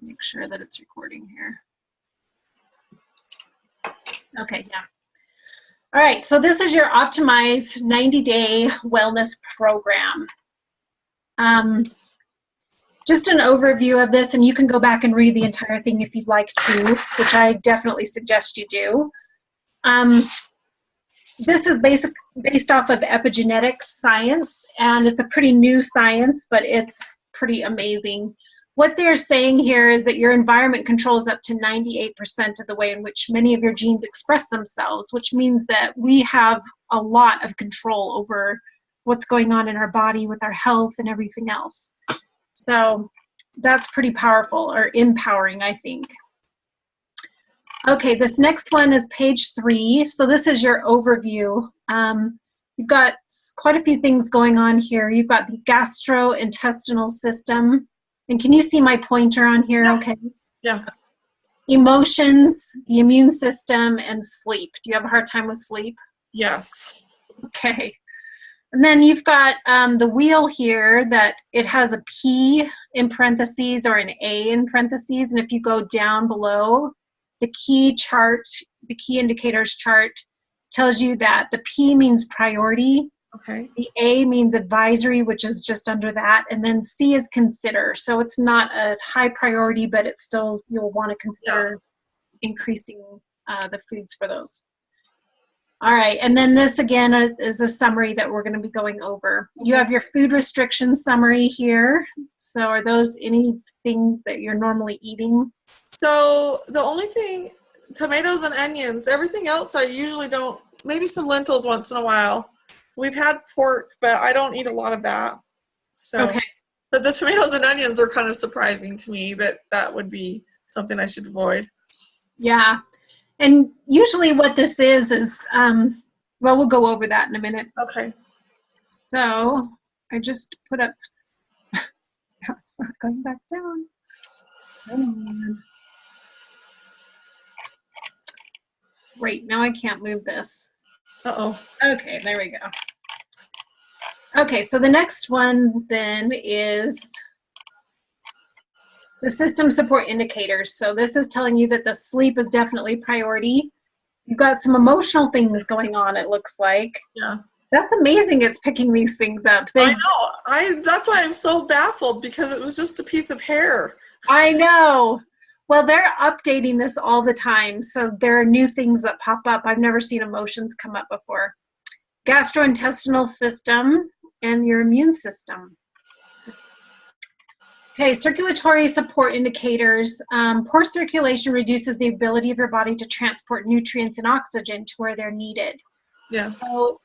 Make sure that it's recording here. Okay, yeah. All right, so this is your optimized 90-day wellness program. Just an overview of this, and you can go back and read the entire thing if you'd like to, which I definitely suggest you do. This is based off of epigenetics science, and it's a pretty new science, but it's pretty amazing. What they're saying here is that your environment controls up to 98% of the way in which many of your genes express themselves, which means that we have a lot of control over what's going on in our body with our health and everything else. So that's pretty powerful, or empowering, I think. Okay, this next one is page 3. So this is your overview. You've got quite a few things going on here. You've got the gastrointestinal system. And can you see my pointer on here? Yeah. Okay. Yeah. Emotions, the immune system, and sleep. Do you have a hard time with sleep? Yes. Okay. And then you've got the wheel here that it has a P in parentheses or an A in parentheses. And if you go down below, the key chart, the key indicators chart tells you that the P means priority. Okay. The A means advisory, which is just under that. And then C is consider. So it's not a high priority, but it's still, you'll want to consider increasing the foods for those. All right, and then this again is a summary that we're going to be going over. You have your food restriction summary here. So are those any things that you're normally eating? So the only thing, tomatoes and onions, everything else I usually don't, maybe some lentils once in a while. We've had pork, but I don't eat a lot of that. So, okay. But the tomatoes and onions are kind of surprising to me that would be something I should avoid. Yeah. And usually what this is, well, we'll go over that in a minute. Okay. So I just put up, it's not going back down. Come on. Great, now I can't move this. Uh-oh. Okay, there we go. Okay, so the next one then is the system support indicators. So this is telling you that the sleep is definitely priority. You've got some emotional things going on, it looks like. Yeah. That's amazing it's picking these things up. I know. That's why I'm so baffled, because it was just a piece of hair. I know. Well, they're updating this all the time. So there are new things that pop up. I've never seen emotions come up before. Gastrointestinal system and your immune system. Okay, circulatory support indicators. Poor circulation reduces the ability of your body to transport nutrients and oxygen to where they're needed. Yeah. So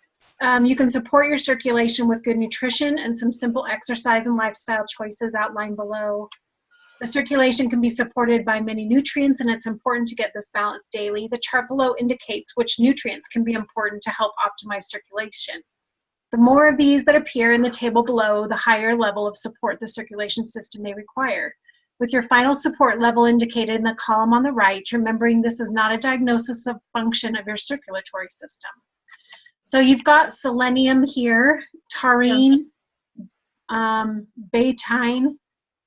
you can support your circulation with good nutrition and some simple exercise and lifestyle choices outlined below. The circulation can be supported by many nutrients, and it's important to get this balance daily. The chart below indicates which nutrients can be important to help optimize circulation. The more of these that appear in the table below, the higher level of support the circulation system may require. With your final support level indicated in the column on the right, remembering this is not a diagnosis of function of your circulatory system. So you've got selenium here, taurine, betaine,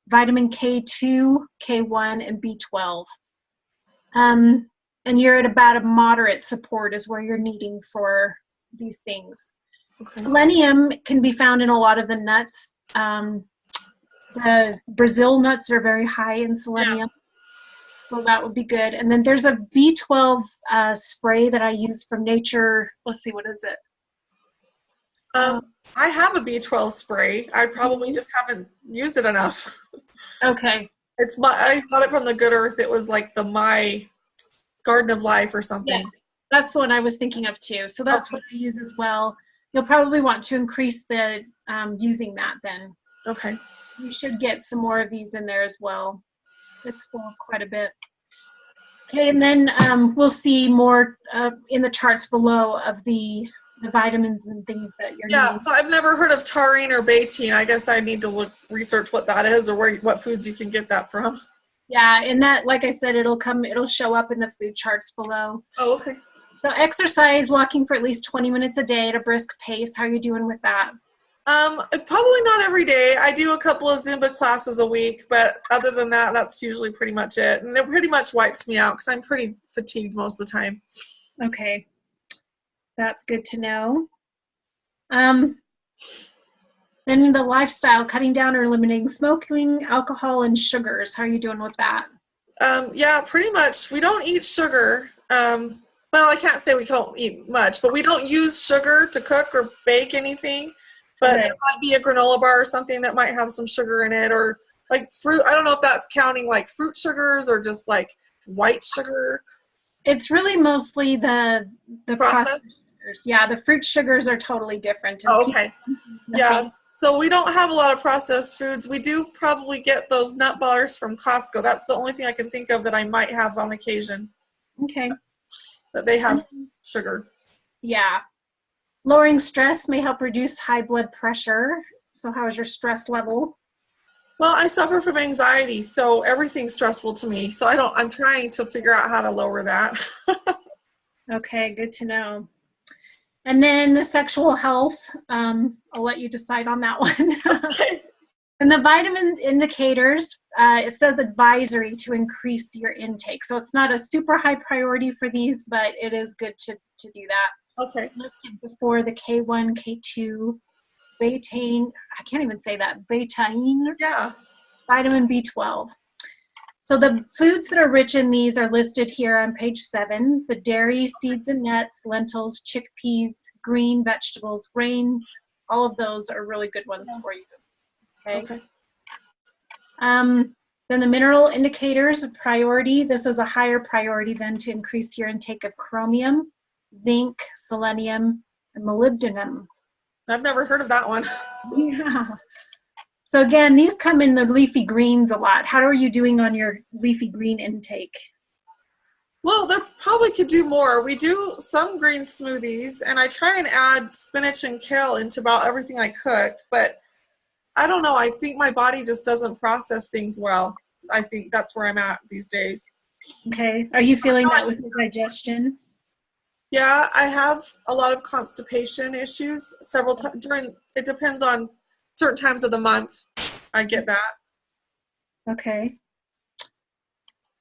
vitamin K2, K1, and B12. And you're at about a moderate support is where you're needing for these things. Okay. Selenium can be found in a lot of the nuts. The Brazil nuts are very high in selenium, so that would be good. And then there's a B12 spray that I use from Nature. Let's see, what is it? I have a B12 spray. I probably just haven't used it enough. Okay. I got it from the Good Earth. It was like the My Garden of Life or something. Yeah, that's the one I was thinking of too. So that's what I use as well. You'll probably want to increase the using that then. Okay. You should get some more of these in there as well. It's full of quite a bit. Okay, and then we'll see more in the charts below of the vitamins and things that you're needing. So I've never heard of taurine or betaine. I guess I need to research what that is, or what foods you can get that from. Yeah, and that, like I said, it'll show up in the food charts below. Oh, okay. So exercise, walking for at least 20 minutes a day at a brisk pace. How are you doing with that? Probably not every day. I do a couple of Zumba classes a week, but other than that, that's usually pretty much it. And it pretty much wipes me out because I'm pretty fatigued most of the time. Okay, that's good to know. Then the lifestyle, cutting down or eliminating smoking, alcohol, and sugars. How are you doing with that? Yeah, pretty much. We don't eat sugar. Well, I can't say we don't eat much, but we don't use sugar to cook or bake anything. But Okay. there might be a granola bar or something that might have some sugar in it, or like fruit. I don't know if that's counting like fruit sugars or just like white sugar. It's really mostly the Processed? processed sugars. Yeah, the fruit sugars are totally different. And Oh, okay. Yeah, people- so we don't have a lot of processed foods. We do probably get those nut bars from Costco. That's the only thing I can think of that I might have on occasion, Okay. that they have sugar. Yeah. Lowering stress may help reduce high blood pressure. So how is your stress level? Well, I suffer from anxiety, so everything's stressful to me. So I'm trying to figure out how to lower that. Okay, good to know. And then the sexual health, I'll let you decide on that one. Okay. And the vitamin indicators, it says advisory to increase your intake. So it's not a super high priority for these, but it is good to do that. Okay. Listed before the K1, K2, betaine, I can't even say that, betaine, Yeah. vitamin B12. So the foods that are rich in these are listed here on page 7. The dairy, seeds and nuts, lentils, chickpeas, green vegetables, grains, all of those are really good ones for you. Okay. Then the mineral indicators, a priority. This is a higher priority than to increase your intake of chromium, zinc, selenium, and molybdenum. I've never heard of that one. Yeah. So again, these come in the leafy greens a lot. How are you doing on your leafy green intake? Well, there probably could do more. We do some green smoothies, and I try and add spinach and kale into about everything I cook, but I don't know. I think my body just doesn't process things well. I think that's where I'm at these days. Okay. Are you feeling that with your digestion? Yeah, I have a lot of constipation issues several times it depends on certain times of the month. I get that. Okay.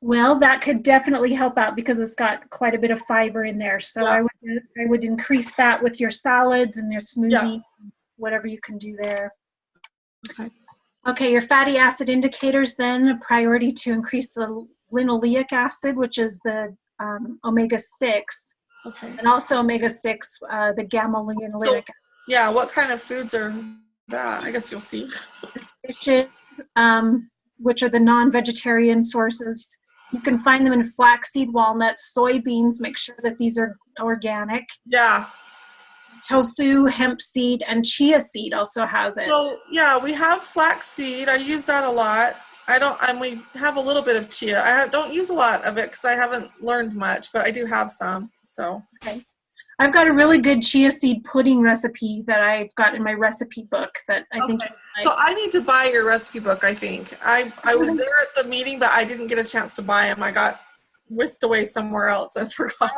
Well, that could definitely help out because it's got quite a bit of fiber in there. So Yeah. I would increase that with your salads and your smoothie, Yeah. whatever you can do there. Okay. Okay, your fatty acid indicators then, a priority to increase the linoleic acid, which is the omega-6, Okay. and also omega-6, the gamma-linolenic acid. Yeah, what kind of foods are that? I guess you'll see. Fishes, which are the non-vegetarian sources. You can find them in flaxseed, walnuts, soybeans. Make sure that these are organic. Yeah. Tofu, hemp seed, and chia seed also has it. So yeah, we have flaxseed. I use that a lot. We have a little bit of chia. Don't use a lot of it because I haven't learned much, but I do have some. So. Okay. I've got a really good chia seed pudding recipe that I've got in my recipe book that I think. Okay. So I need to buy your recipe book, I think. I was there at the meeting, but I didn't get a chance to buy them. I got whisked away somewhere else and forgot.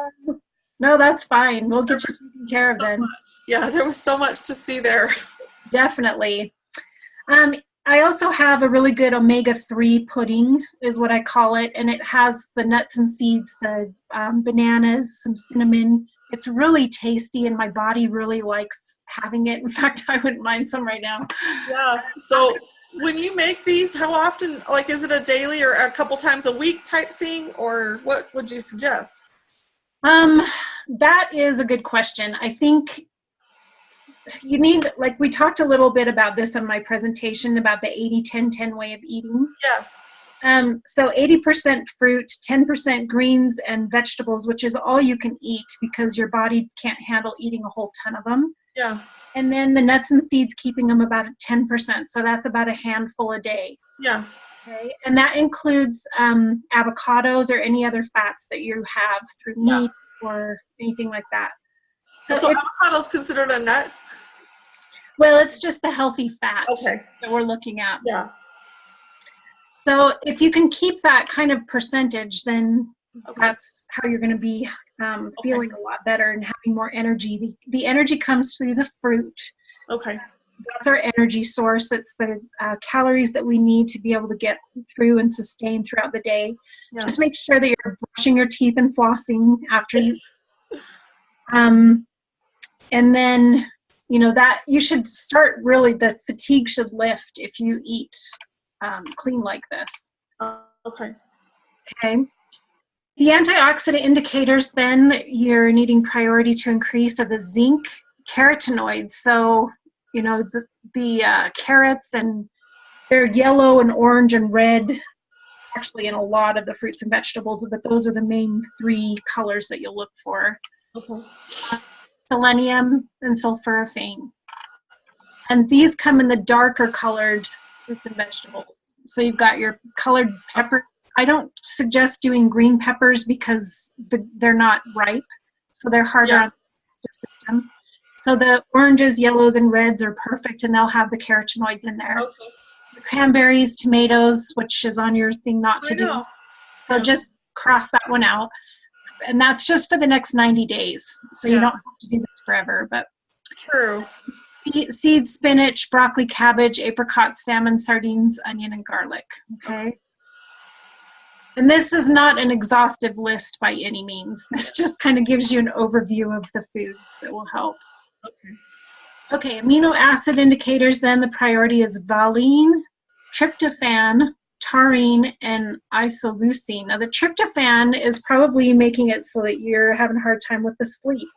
No, that's fine. We'll get you taken care of then. Yeah, there was so much to see there. Definitely. I also have a really good omega-3 pudding, is what I call it, and it has the nuts and seeds, the bananas, some cinnamon. It's really tasty, and my body really likes having it. In fact, I wouldn't mind some right now. Yeah. So when you make these, how often, like, is it a daily or a couple times a week type thing, or what would you suggest? That is a good question. I think you need, like we talked a little bit about this in my presentation about the 80-10-10 way of eating. Yes. So 80% fruit, 10% greens and vegetables, which is all you can eat because your body can't handle eating a whole ton of them. Yeah. And then the nuts and seeds, keeping them about 10%. So that's about a handful a day. Yeah. Okay. And that includes avocados or any other fats that you have through meat or anything like that. So avocado is considered a nut? Well, it's just the healthy fat that we're looking at. Yeah. So if you can keep that kind of percentage, then that's how you're going to be feeling a lot better and having more energy. The energy comes through the fruit. Okay. that's our energy source. It's the calories that we need to be able to get through and sustain throughout the day. Yeah. Just make sure that you're brushing your teeth and flossing after you. And then, that you should start really, the fatigue should lift if you eat clean like this. Okay. Okay. The antioxidant indicators then that you're needing priority to increase are the zinc, carotenoids. So, the carrots, and they're yellow and orange and red, actually in a lot of the fruits and vegetables, but those are the main 3 colors that you'll look for. Okay. Selenium and sulforaphane. And these come in the darker colored fruits and vegetables. So you've got your colored pepper. I don't suggest doing green peppers because they're not ripe, so they're harder on the digestive system. So the oranges, yellows, and reds are perfect, and they'll have the carotenoids in there. Okay. The cranberries, tomatoes, which is on your thing not to do. So just cross that one out. And that's just for the next 90 days. So you don't have to do this forever. But true. Seed, spinach, broccoli, cabbage, apricots, salmon, sardines, onion, and garlic. Okay. And this is not an exhaustive list by any means. This just kind of gives you an overview of the foods that will help. Okay, amino acid indicators then, the priority is valine, tryptophan, taurine, and isoleucine. Now the tryptophan is probably making it so that you're having a hard time with the sleep.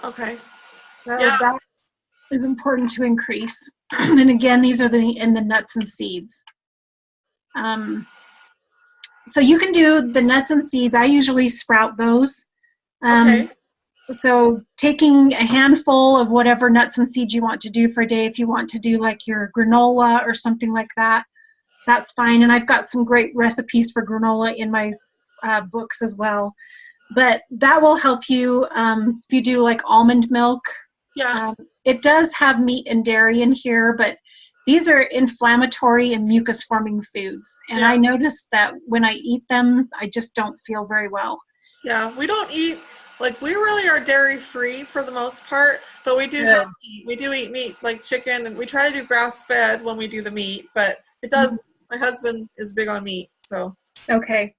Okay. So that is important to increase. And again, these are in the nuts and seeds. So you can do the nuts and seeds. I usually sprout those. Okay. So taking a handful of whatever nuts and seeds you want to do for a day, if you want to do like your granola or something like that, that's fine. And I've got some great recipes for granola in my books as well. But that will help you if you do like almond milk. Yeah. It does have meat and dairy in here, but these are inflammatory and mucus-forming foods. And I noticed that when I eat them, I just don't feel very well. Yeah, we don't eat, we really are dairy-free for the most part, but we do have meat. We do eat meat, like chicken, and we try to do grass-fed when we do the meat, but it does, my husband is big on meat, so. Okay.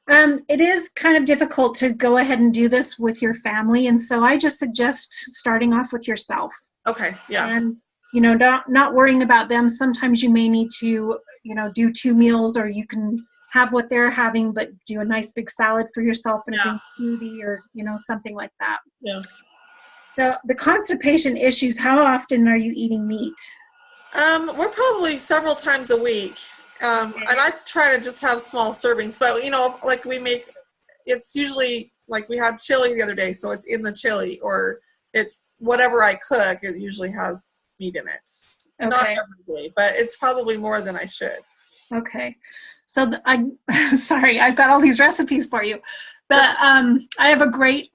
It is kind of difficult to go ahead and do this with your family, and so I just suggest starting off with yourself. Okay, yeah. And not worrying about them. Sometimes you may need to, do 2 meals, or you can have what they're having, but do a nice big salad for yourself and a big smoothie, or, something like that. Yeah. So the constipation issues, how often are you eating meat? We're probably several times a week. And I try to just have small servings, but, it's usually, we had chili the other day, so it's in the chili, or it's whatever I cook, it usually has meat in it. Okay. Not every day, but it's probably more than I should. Okay. So sorry, I've got all these recipes for you. I have a great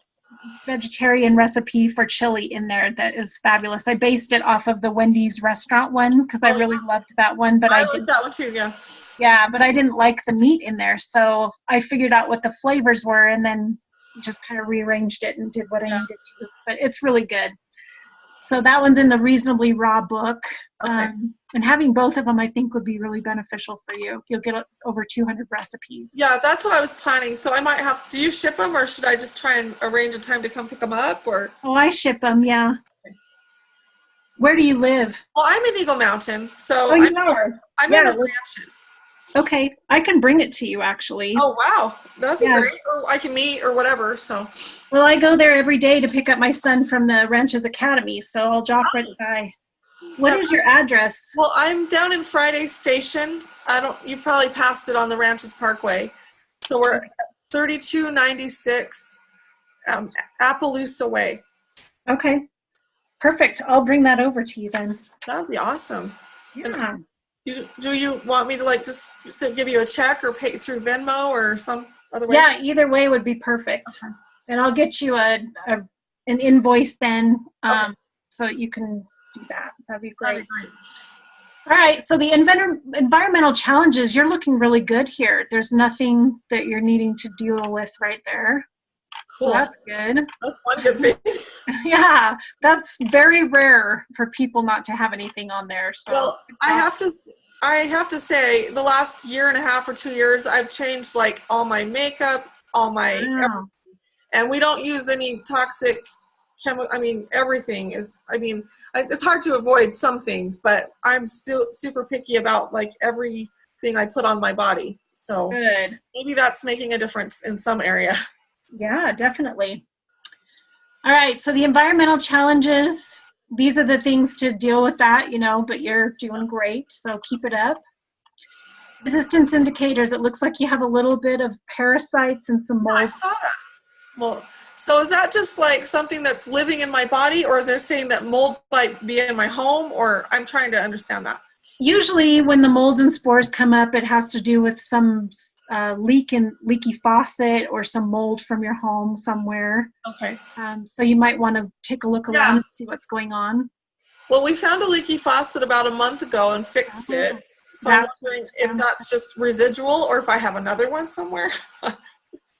vegetarian recipe for chili in there that is fabulous. I based it off of the Wendy's restaurant one because I really loved that one. But I like that one too, yeah. Yeah, but I didn't like the meat in there. So I figured out what the flavors were and then just kind of rearranged it and did what I needed to. But it's really good. So that one's in the Reasonably Raw book. Okay. And having both of them, I think, would be really beneficial for you. You'll get over 200 recipes. Yeah, that's what I was planning. So I might have, do you ship them, or should I just try and arrange a time to come pick them up? Or? Oh, I ship them, yeah. Okay. Where do you live? Well, I'm in Eagle Mountain. So I'm in the ranches. Okay, I can bring it to you, actually. Oh, wow. That'd be great. Or I can meet or whatever, so. Well, I go there every day to pick up my son from the Ranches Academy, so I'll drop right by. What is your address? Well, I'm down in Friday Station. You probably passed it on the Ranches Parkway. So we're at 3296 Appaloosa Way. Okay, perfect. I'll bring that over to you then. That'd be awesome. Yeah. Do you want me to just give you a check or pay through Venmo or some other way? Yeah, either way would be perfect. Okay. And I'll get you an invoice then, so that you can do that. That'd be great. All right, so the environmental challenges, you're looking really good here. There's nothing that you're needing to deal with right there. So Cool. that's good. That's one good thing. Yeah, that's very rare for people not to have anything on there. So Well, I have to say the last year and a half or 2 years, I've changed like all my makeup, all my, wow. and we don't use any toxic chemical. I mean, everything is, it's hard to avoid some things, but I'm super picky about like everything I put on my body. So Good. maybe that's making a difference in some area. Yeah, definitely. All right, so the environmental challenges, these are the things to deal with that, but you're doing great, so keep it up. Resistance indicators, it looks like you have a little bit of parasites and some I mold. saw that. Well, so is that just like something that's living in my body, or they're saying that mold might be in my home, or I'm trying to understand that? Usually when the molds and spores come up, it has to do with some leaky faucet or some mold from your home somewhere. Okay. So you might want to take a look around and see what's going on. Well, we found a leaky faucet about a month ago and fixed it. So I'm wondering if that's just residual or if I have another one somewhere.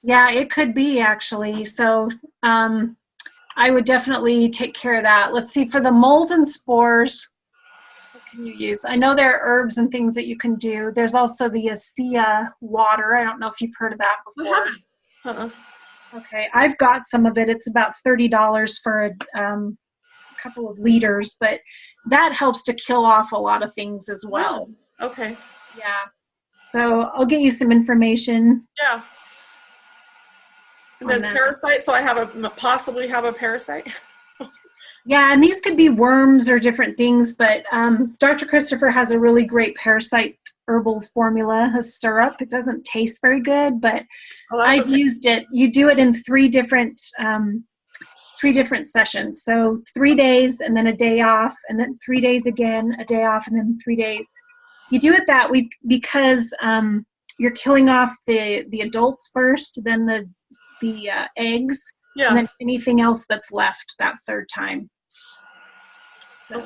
Yeah, it could be actually. So I would definitely take care of that. Let's see, for the mold and spores, what can you use? I know there are herbs and things that you can do. There's also the ASEA water. I don't know if you've heard of that before. Uh-uh. Okay, I've got some of it. It's about $30 for a couple of liters, but that helps to kill off a lot of things as well. Oh, okay. Yeah. So I'll get you some information. Yeah. And then parasite, so I possibly have a parasite? Yeah, and these could be worms or different things, but Dr. Christopher has a really great parasite herbal formula, a syrup. It doesn't taste very good, but I've used it. You do it in three different sessions. So 3 days and then a day off, and then 3 days again, a day off, and then 3 days. You do it that way because you're killing off the adults first, then the eggs, and then anything else that's left that third time. So,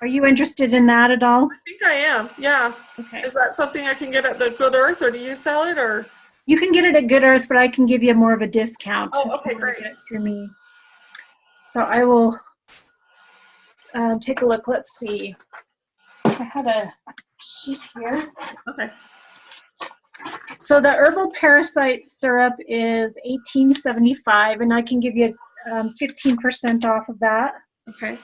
are you interested in that at all? I think I am, yeah. Okay. Is that something I can get at the Good Earth, or do you sell it, or? You can get it at Good Earth, but I can give you more of a discount. Oh, okay, great. For me. So I will take a look. Let's see. I had a sheet here. Okay. So the herbal parasite syrup is $18.75, and I can give you 15% off of that. Okay.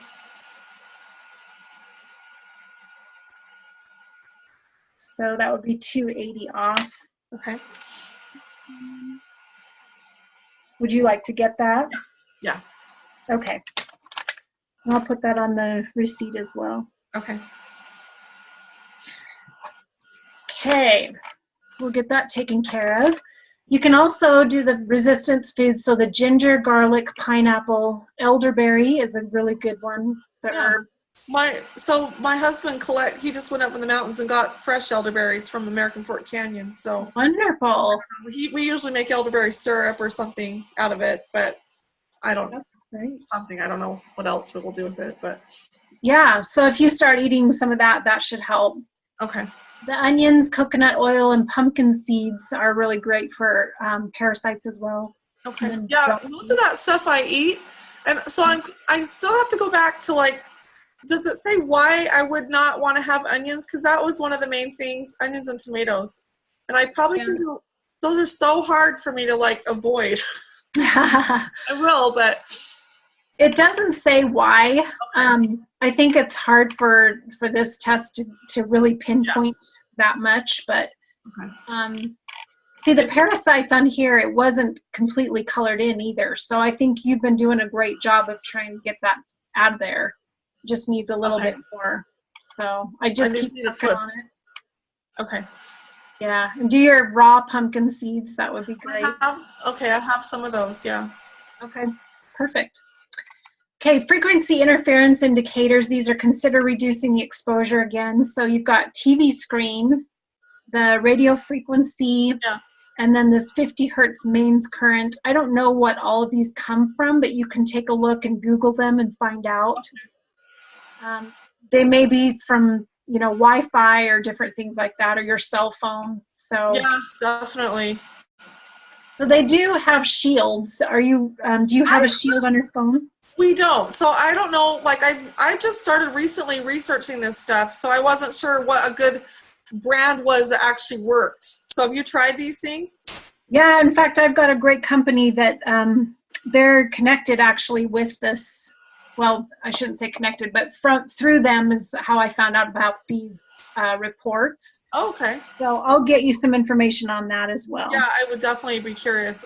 So that would be $2.80 off. Okay. Would you like to get that? Yeah. Okay. I'll put that on the receipt as well. Okay. Okay. So we'll get that taken care of. You can also do the resistance foods. So the ginger, garlic, pineapple, elderberry is a really good one. The herb. My husband he just went up in the mountains and got fresh elderberries from the American Fork Canyon. So wonderful. We usually make elderberry syrup or something out of it, but I don't know. I don't know what else we'll do with it, but yeah. So if you start eating some of that, that should help. Okay. The onions, coconut oil, and pumpkin seeds are really great for parasites as well. Okay. Yeah, most of that stuff I eat, and so I still have to go back to like, does it say why I would not want to have onions? Because that was one of the main things, onions and tomatoes, and I probably can do. Those are so hard for me to like avoid. I will, but it doesn't say why. Okay. I think it's hard for this test to really pinpoint that much, but see the parasites on here, it wasn't completely colored in either. So I think you've been doing a great job of trying to get that out of there. Just needs a little bit more. So I just keep working on it. Okay. Yeah, and do your raw pumpkin seeds. That would be great. I have some of those, yeah. Okay, perfect. Okay, frequency interference indicators. These are consider reducing the exposure again. So you've got TV screen, the radio frequency, and then this 50 hertz mains current. I don't know what all of these come from, but you can take a look and Google them and find out. Okay. They may be from Wi-Fi or different things like that, or your cell phone. So yeah, definitely. So they do have shields. Are you, do you have a shield on your phone? We don't. So I don't know, like I've just started recently researching this stuff, so I wasn't sure what a good brand was that actually worked. So have you tried these things? Yeah, in fact, I've got a great company that they're connected actually with this. Well, I shouldn't say connected, but through them is how I found out about these reports. Oh, okay. So I'll get you some information on that as well. Yeah, I would definitely be curious.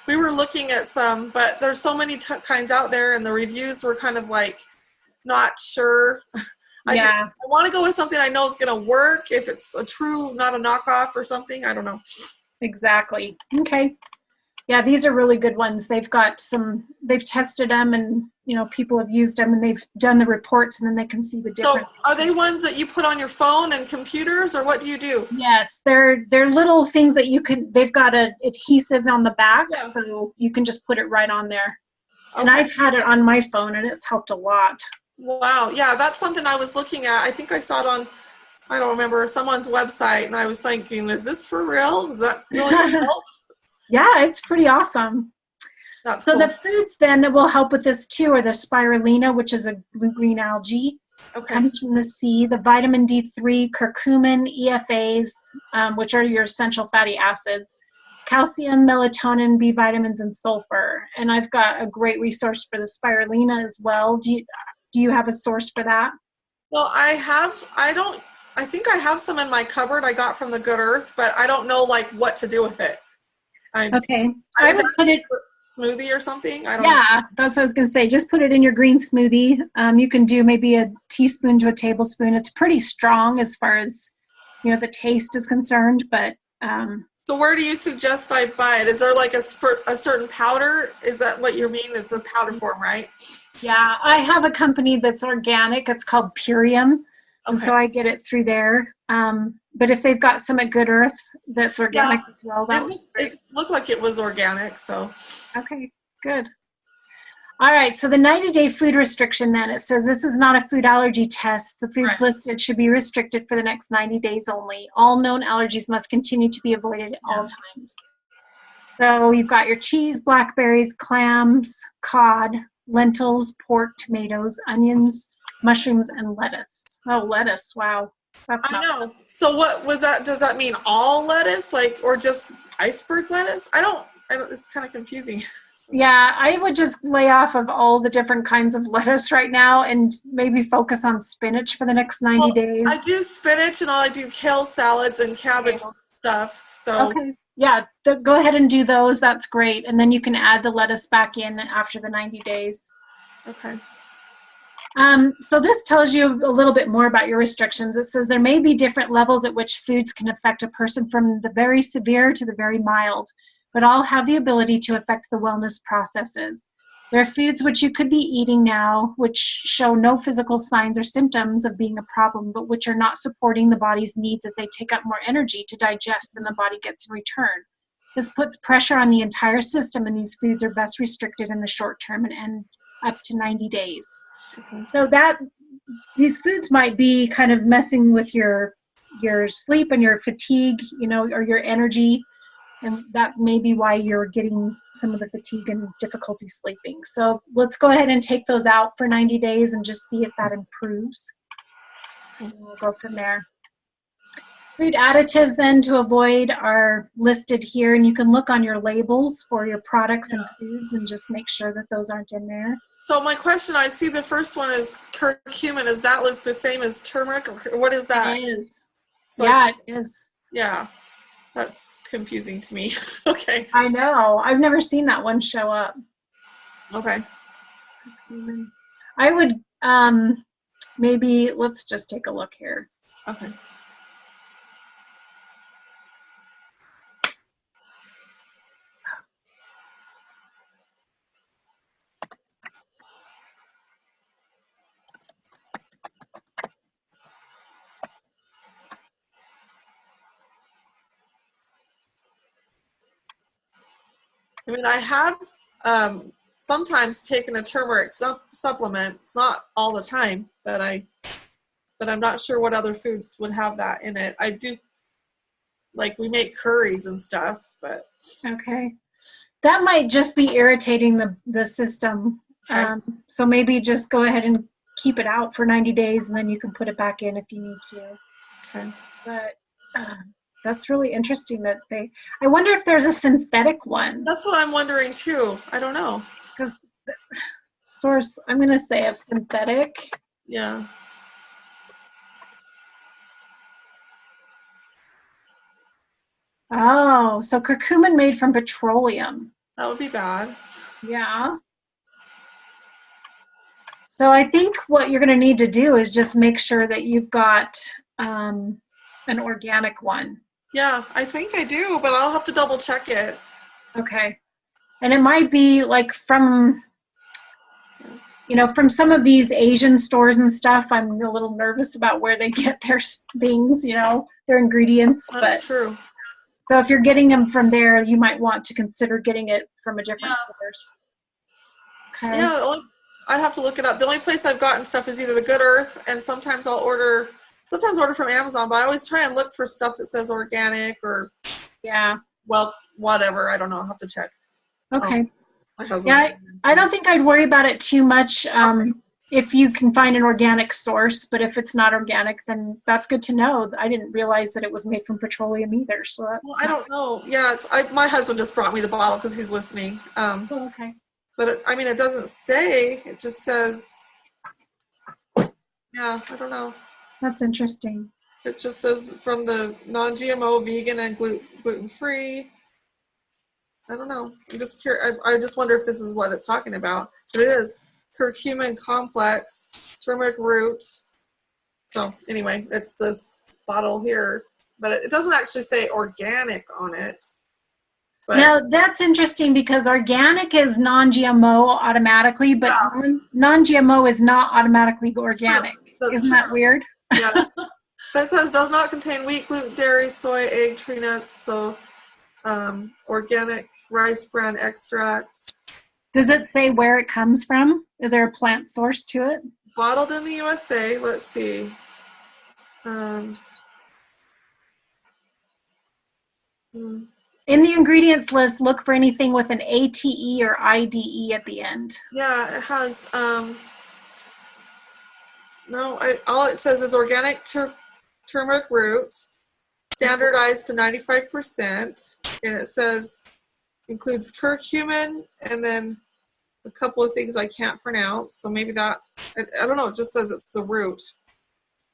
We were looking at some, but there's so many kinds out there, and the reviews were kind of like not sure. I want to go with something I know is going to work. If it's a true, not a knockoff or something, I don't know. Exactly. Okay. Yeah, these are really good ones. They've tested them, and people have used them, and they've done the reports, and then they can see the difference. So are they ones that you put on your phone and computers, or what do you do? Yes, they're little things that they've got an adhesive on the back, so you can just put it right on there. Okay. And I've had it on my phone, and it's helped a lot. Wow. Yeah, that's something I was looking at. I think I saw it on, I don't remember, someone's website, and I was thinking, is this for real? Is that really help? Yeah, it's pretty awesome. That's so cool. The foods then that will help with this too are the spirulina, which is a blue-green algae. Okay. Comes from the sea. The vitamin D3, curcumin, EFAs, which are your essential fatty acids, calcium, melatonin, B vitamins, and sulfur. And I've got a great resource for the spirulina as well. Do you have a source for that? Well, I think I have some in my cupboard I got from the Good Earth, but I don't know like what to do with it. Okay. I would put it smoothie or something. I don't know. That's what I was going to say. Just put it in your green smoothie. You can do maybe a teaspoon to a tablespoon. It's pretty strong as far as the taste is concerned, but so where do you suggest I buy it? Is there like a certain powder? Is that what you mean? Is the powder form, right? Yeah, I have a company that's organic. It's called Purium. Okay. And so I get it through there. But if they've got some at Good Earth that's organic as well, it looked like it was organic. So okay, good. All right, so the 90-day food restriction then, it says this is not a food allergy test. The foods listed should be restricted for the next 90 days only. All known allergies must continue to be avoided at all times. So you've got your cheese, blackberries, clams, cod, lentils, pork, tomatoes, onions, mushrooms, and lettuce. Oh, lettuce, wow. That's not I know. So what was that? Does that mean all lettuce, or just iceberg lettuce? I don't, it's kind of confusing. Yeah, I would just lay off of all the different kinds of lettuce right now and maybe focus on spinach for the next 90 days. I do spinach and I do kale salads and cabbage stuff. So okay. Yeah, go ahead and do those. That's great. And then you can add the lettuce back in after the 90 days. Okay. So this tells you a little bit more about your restrictions. It says there may be different levels at which foods can affect a person from the very severe to the very mild, but all have the ability to affect the wellness processes. There are foods which you could be eating now which show no physical signs or symptoms of being a problem, but which are not supporting the body's needs as they take up more energy to digest than the body gets in return. This puts pressure on the entire system, and these foods are best restricted in the short term and end up to 90 days. Okay. So these foods might be kind of messing with your sleep and your fatigue, or your energy, and that may be why you're getting some of the fatigue and difficulty sleeping. So let's go ahead and take those out for 90 days and just see if that improves. And we'll go from there. Food additives then to avoid are listed here, and you can look on your labels for your products and foods and just make sure that those aren't in there. So my question, I see the first one is curcumin. Is that look the same as turmeric, or what is that? It is. So it is. Yeah, that's confusing to me. Okay. I know. I've never seen that one show up. Okay. I would maybe let's just take a look here. Okay. I mean, I have sometimes taken a turmeric supplement. It's not all the time, but I'm not sure what other foods would have that in it. I do, like we make curries and stuff, but. Okay. that might just be irritating the system. Okay. So maybe just go ahead and keep it out for 90 days, and then you can put it back in if you need to. Okay. But that's really interesting that I wonder if there's a synthetic one. That's what I'm wondering too. I don't know. Because source, I'm going to say of synthetic. Yeah. Oh, so curcumin made from petroleum. That would be bad. Yeah. So I think what you're going to need to do is just make sure that you've got an organic one. Yeah, I think I do, but I'll have to double check it. Okay. And it might be like from some of these Asian stores and stuff. I'm a little nervous about where they get their things, their ingredients. That's true. So if you're getting them from there, you might want to consider getting it from a different source. Okay. Yeah, I'd have to look it up. The only place I've gotten stuff is either the Good Earth, and sometimes I'll order from Amazon, but I always try and look for stuff that says organic or whatever. I don't know. I'll have to check. Okay. I don't think I'd worry about it too much if you can find an organic source, but if it's not organic, then that's good to know. I didn't realize that it was made from petroleum either. So that's I don't know. Yeah, my husband just brought me the bottle because he's listening. Okay. But it doesn't say. It just says. Yeah, I don't know. That's interesting. It just says from the non-GMO, vegan, and gluten-free. I don't know. I'm just curious. I just wonder if this is what it's talking about. But it is curcumin complex, turmeric root. So anyway, it's this bottle here, but it doesn't actually say organic on it. But now that's interesting because organic is non-GMO automatically, but non-GMO is not automatically organic. Isn't that weird? Yeah. But it says does not contain wheat, gluten, dairy, soy, egg, tree nuts. So organic rice bran extract. Does it say where it comes from? Is there a plant source to it? Bottled in the USA. Let's see. In the ingredients list, look for anything with an ATE or IDE at the end. Yeah, it has. No, all it says is organic turmeric root, standardized to 95%, and it says includes curcumin and then a couple of things I can't pronounce. So maybe that, I don't know, it just says it's the root,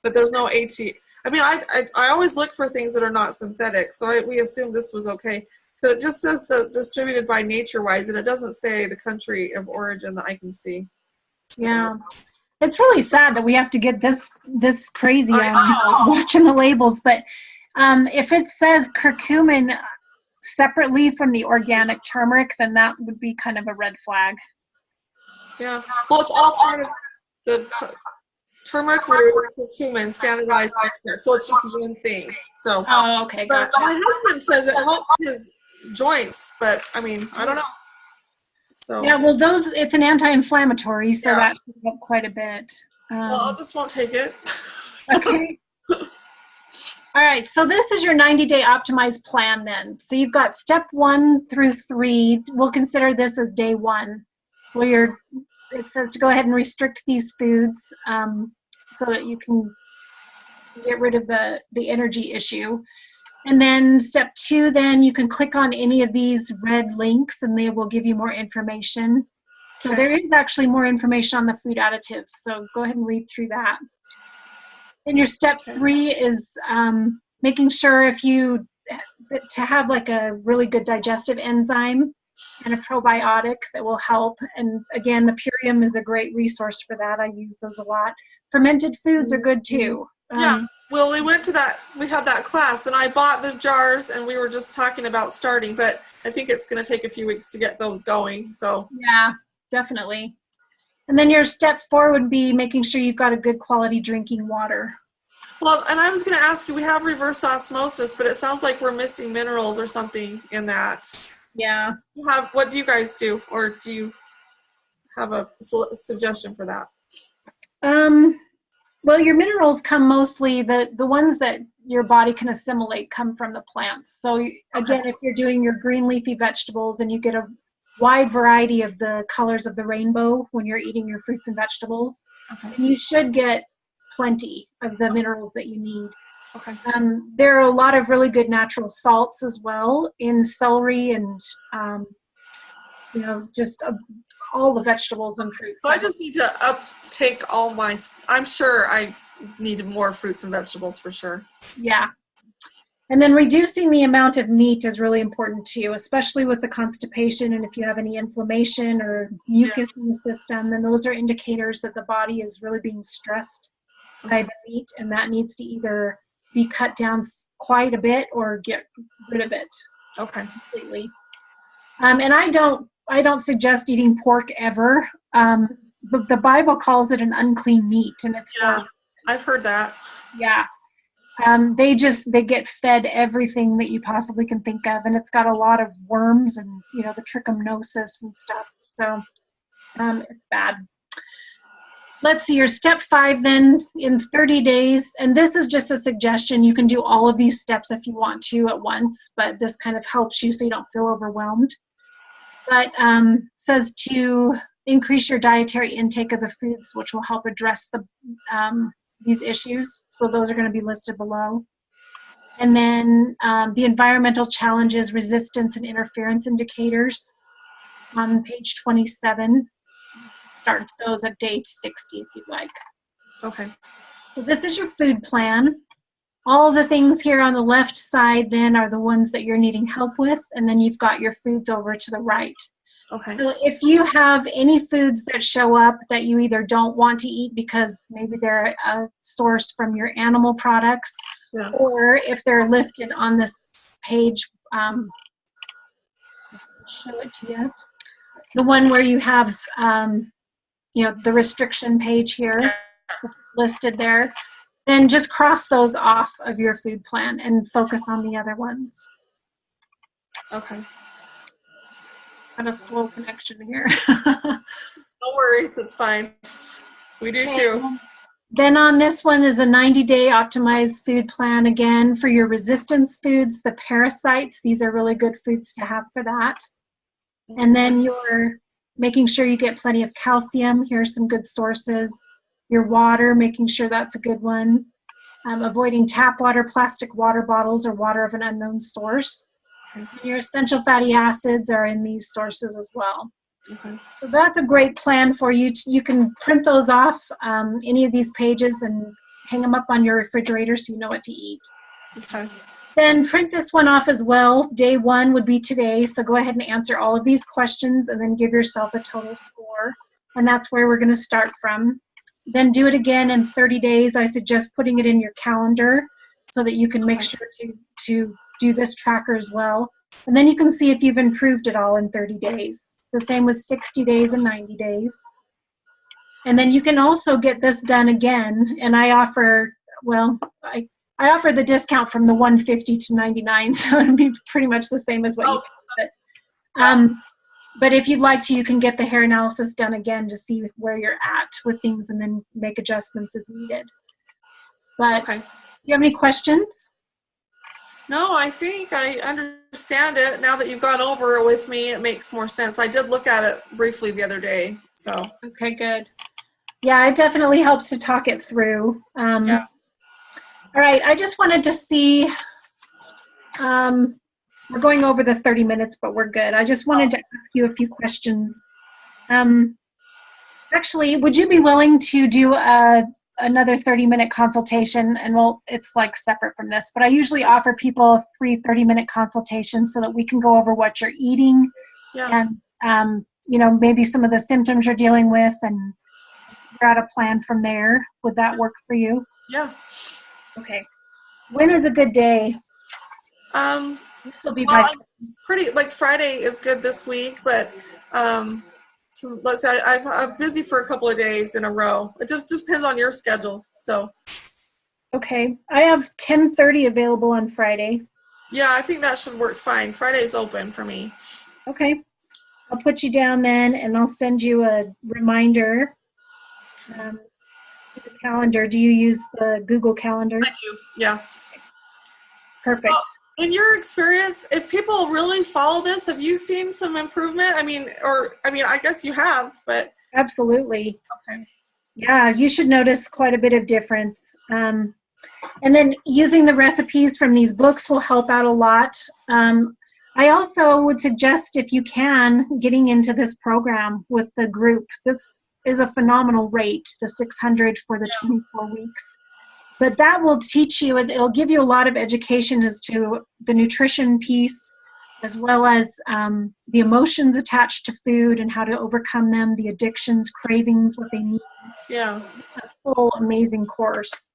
but there's no AT. I mean, I always look for things that are not synthetic, so we assume this was okay. But it just says distributed by Nature-Wise, and it doesn't say the country of origin that I can see. So, yeah. It's really sad that we have to get this crazy watching the labels. But if it says curcumin separately from the organic turmeric, then that would be kind of a red flag. Yeah. Well, it's all part of the turmeric root, curcumin, standardized extract. So it's just one thing. So. Oh, okay. Gotcha. But my husband says it helps his joints, but I mean, I don't know. So. Yeah, well, it's an anti-inflammatory, so that should help quite a bit. Well, I just won't take it. Okay. All right, so this is your 90-day optimized plan then. So you've got step 1 through 3. We'll consider this as day 1, where it says to go ahead and restrict these foods so that you can get rid of the energy issue. And then step 2, then you can click on any of these red links and they will give you more information. So there is actually more information on the food additives. So go ahead and read through that. And your step 3 is making sure to have like a really good digestive enzyme and a probiotic that will help. And again, the Purium is a great resource for that. I use those a lot. Fermented foods are good too. Yeah. Well, we had that class, and I bought the jars, and we were just talking about starting, but I think it's going to take a few weeks to get those going. So yeah, definitely. And then your step 4 would be making sure you've got a good quality drinking water. Well, and I was going to ask you, we have reverse osmosis, but it sounds like we're missing minerals or something in that. Yeah. What do you guys do, or do you have a suggestion for that? Well, your minerals come mostly, the ones that your body can assimilate come from the plants. So again, if you're doing your green leafy vegetables and you get a wide variety of the colors of the rainbow when you're eating your fruits and vegetables, then you should get plenty of the minerals that you need. Okay. There are a lot of really good natural salts as well in celery and, just all the vegetables and fruits. So I just need to uptake I'm sure I need more fruits and vegetables for sure. Yeah. And then reducing the amount of meat is really important too, especially with the constipation. And if you have any inflammation or mucus in the system, then those are indicators that the body is really being stressed by the meat, and that needs to either be cut down quite a bit or get rid of it completely. And I don't suggest eating pork ever. But the Bible calls it an unclean meat, and it's I've heard that. Yeah. They get fed everything that you possibly can think of, and it's got a lot of worms and the trichomoniasis and stuff. So it's bad. Let's see, your step 5 then in 30 days, and this is just a suggestion. You can do all of these steps if you want to at once, but this kind of helps you so you don't feel overwhelmed. But says to increase your dietary intake of the foods, which will help address these issues. So those are going to be listed below. And then the environmental challenges, resistance, and interference indicators on page 27. Start those at day 60 if you'd like. Okay. So this is your food plan. All of the things here on the left side then are the ones that you're needing help with, and then you've got your foods over to the right. Okay. So if you have any foods that show up that you either don't want to eat because maybe they're a source from your animal products, or if they're listed on this page, I'll show it to you. The one where you have, the restriction page here listed there, then just cross those off of your food plan and focus on the other ones. Okay. Got a slow connection here. No worries, it's fine. We do too. Then on this one is a 90-day optimized food plan again for your resistance foods, the parasites. These are really good foods to have for that. And then you're making sure you get plenty of calcium. Here are some good sources. Your water, making sure that's a good one. Avoiding tap water, plastic water bottles, or water of an unknown source. And your essential fatty acids are in these sources as well. Okay. So that's a great plan for you. You can print those off, any of these pages, and hang them up on your refrigerator so you know what to eat. Okay. Then print this one off as well. Day 1 would be today, so go ahead and answer all of these questions and then give yourself a total score. And that's where we're going to start from. Then do it again in 30 days. I suggest putting it in your calendar so that you can make sure to do this tracker as well. And then you can see if you've improved it all in 30 days. The same with 60 days and 90 days. And then you can also get this done again. And I offer, I offer the discount from the $150 to $99, so it'll be pretty much the same as what you paid. But if you'd like to, you can get the hair analysis done again to see where you're at with things and then make adjustments as needed. But do you have any questions? No, I think I understand it. Now that you've gone over it with me, it makes more sense. I did look at it briefly the other day. So. Okay, good. Yeah, it definitely helps to talk it through. All right, I just wanted to see, we're going over the 30 minutes, but we're good. I just wanted to ask you a few questions. Actually, would you be willing to do another 30-minute consultation? And it's like separate from this, but I usually offer people a free 30-minute consultation so that we can go over what you're eating and, maybe some of the symptoms you're dealing with and figure out a plan from there. Would that work for you? Yeah. Okay. When is a good day? This will be Friday is good this week, but let's say I'm busy for a couple of days in a row. It just depends on your schedule. So. Okay. I have 10:30 available on Friday. Yeah, I think that should work fine. Friday's open for me. Okay. I'll put you down then, and I'll send you a reminder. calendar. Do you use the Google Calendar? I do, yeah. Perfect. So, in your experience, if people really follow this, have you seen some improvement? I mean, I guess you have, but. Absolutely. Okay. Yeah, you should notice quite a bit of difference. And then using the recipes from these books will help out a lot. I also would suggest, if you can, getting into this program with the group. This is a phenomenal rate, the 600 for the 24 weeks. But that will teach you, it'll give you a lot of education as to the nutrition piece, as well as the emotions attached to food and how to overcome them, the addictions, cravings, what they need. Yeah. A full, amazing course.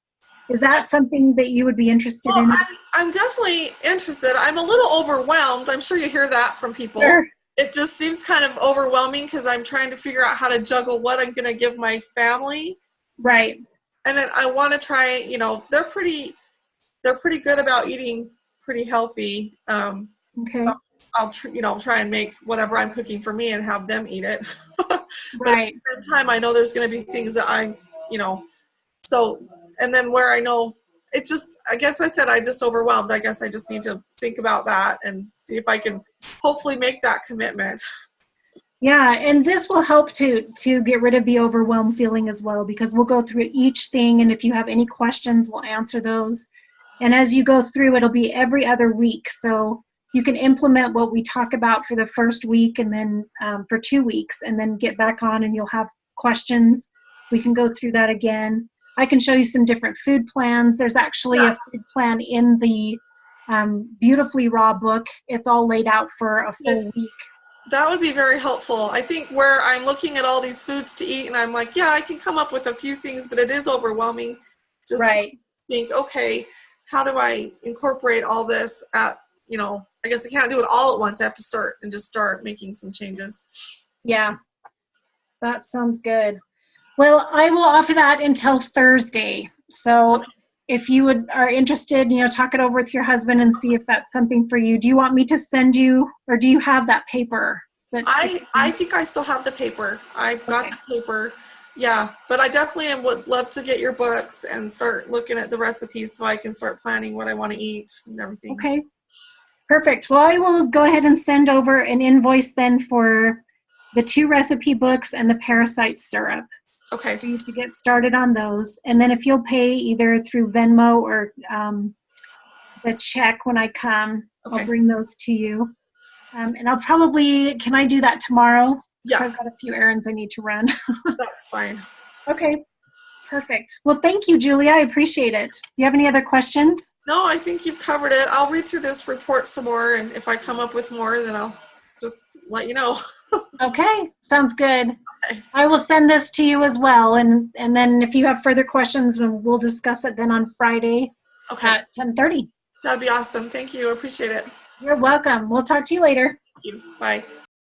Is that something that you would be interested in? I'm definitely interested. I'm a little overwhelmed. I'm sure you hear that from people. Sure. It just seems kind of overwhelming because I'm trying to figure out how to juggle what I'm going to give my family. Right. And then I want to try, they're pretty good about eating pretty healthy. Okay. I'll try and make whatever I'm cooking for me and have them eat it. Right. But at the same time, I know there's going to be things that so, and then where I know it's just, I guess I said I'm just overwhelmed. I guess I just need to think about that and see if I can hopefully make that commitment. Yeah, and this will help to get rid of the overwhelmed feeling as well, because we'll go through each thing, and if you have any questions, we'll answer those. And as you go through, it'll be every other week, so you can implement what we talk about for the first week, and then for 2 weeks, and then get back on, and you'll have questions. We can go through that again. I can show you some different food plans. There's actually a food plan in the Beautifully Raw book. It's all laid out for a full week. That would be very helpful. I think where I'm looking at all these foods to eat and I'm like, yeah, I can come up with a few things, but it is overwhelming. Just right. Think, okay, how do I incorporate all this I guess I can't do it all at once. I have to start making some changes. Yeah, that sounds good. Well, I will offer that until Thursday. So if you are interested, talk it over with your husband and see if that's something for you. Do you want me to send you, or do you have that paper? I think I still have the paper. I've got the paper. Yeah, but I definitely would love to get your books and start looking at the recipes so I can start planning what I want to eat and everything. Okay, perfect. Well, I will go ahead and send over an invoice then for the 2 recipe books and the parasite syrup. Okay. For you to get started on those. And then if you'll pay either through Venmo or the check when I come, okay, I'll bring those to you. And I'll probably, can I do that tomorrow? Yeah. I've got a few errands I need to run. That's fine. Okay, perfect. Well, thank you, Julia. I appreciate it. Do you have any other questions? No, I think you've covered it. I'll read through this report some more, and if I come up with more, then I'll just let you know. Okay, sounds good. Okay. I will send this to you as well, and then if you have further questions, we'll discuss it then on Friday at 10:30. That'd be awesome. Thank you. I appreciate it. You're welcome. We'll talk to you later. Thank you. Bye.